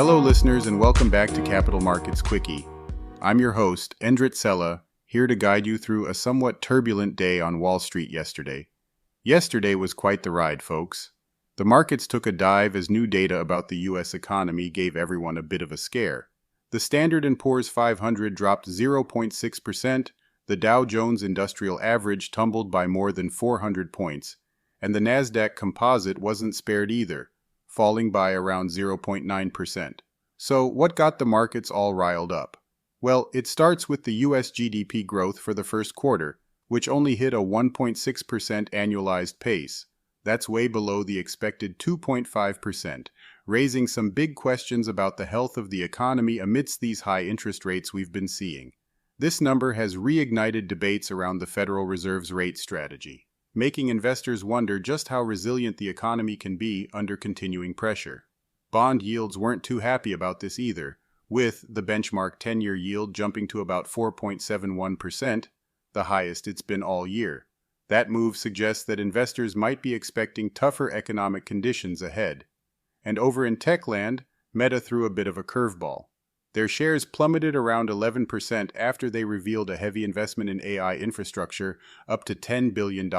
Hello listeners and welcome back to Capital Markets Quickie. I'm your host, Endrit Cela, here to guide you through a somewhat turbulent day on Wall Street yesterday. Yesterday was quite the ride, folks. The markets took a dive as new data about the U.S. economy gave everyone a bit of a scare. The Standard & Poor's 500 dropped 0.6%, the Dow Jones Industrial Average tumbled by more than 400 points, and the Nasdaq Composite wasn't spared either, falling by around 0.9%. So what got the markets all riled up? Well, it starts with the U.S. GDP growth for the first quarter, which only hit a 1.6% annualized pace. That's way below the expected 2.5%, raising some big questions about the health of the economy amidst these high interest rates we've been seeing. This number has reignited debates around the Federal Reserve's rate strategy, making investors wonder just how resilient the economy can be under continuing pressure. Bond yields weren't too happy about this either, with the benchmark 10-year yield jumping to about 4.71%, the highest it's been all year. That move suggests that investors might be expecting tougher economic conditions ahead. And over in tech land, Meta threw a bit of a curveball. Their shares plummeted around 11% after they revealed a heavy investment in AI infrastructure, up to $10 billion.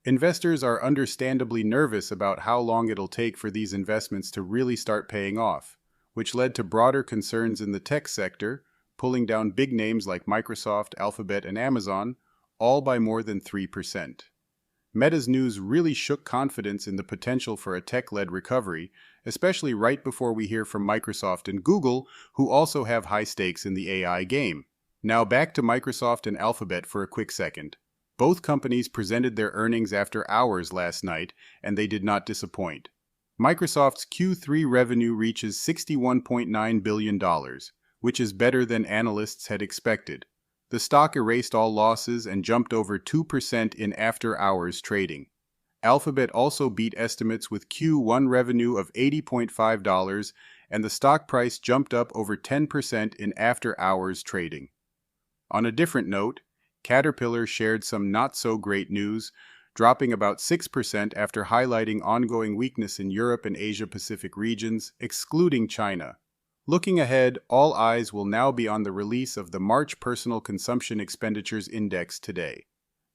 Investors are understandably nervous about how long it'll take for these investments to really start paying off, which led to broader concerns in the tech sector, pulling down big names like Microsoft, Alphabet, and Amazon, all by more than 3%. Meta's news really shook confidence in the potential for a tech-led recovery, especially right before we hear from Microsoft and Google, who also have high stakes in the AI game. Now back to Microsoft and Alphabet for a quick second. Both companies presented their earnings after hours last night, and they did not disappoint. Microsoft's Q3 revenue reaches $61.9 billion, which is better than analysts had expected. The stock erased all losses and jumped over 2% in after-hours trading. Alphabet also beat estimates with Q1 revenue of $80.5, and the stock price jumped up over 10% in after-hours trading. On a different note, Caterpillar shared some not-so-great news, dropping about 6% after highlighting ongoing weakness in Europe and Asia-Pacific regions, excluding China. Looking ahead, all eyes will now be on the release of the March Personal Consumption Expenditures Index today.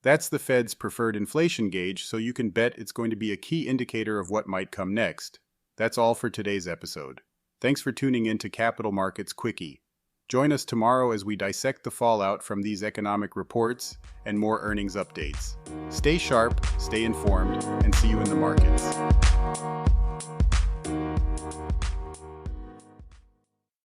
That's the Fed's preferred inflation gauge, so you can bet it's going to be a key indicator of what might come next. That's all for today's episode. Thanks for tuning in to Capital Markets Quickie. Join us tomorrow as we dissect the fallout from these economic reports and more earnings updates. Stay sharp, stay informed, and see you in the markets.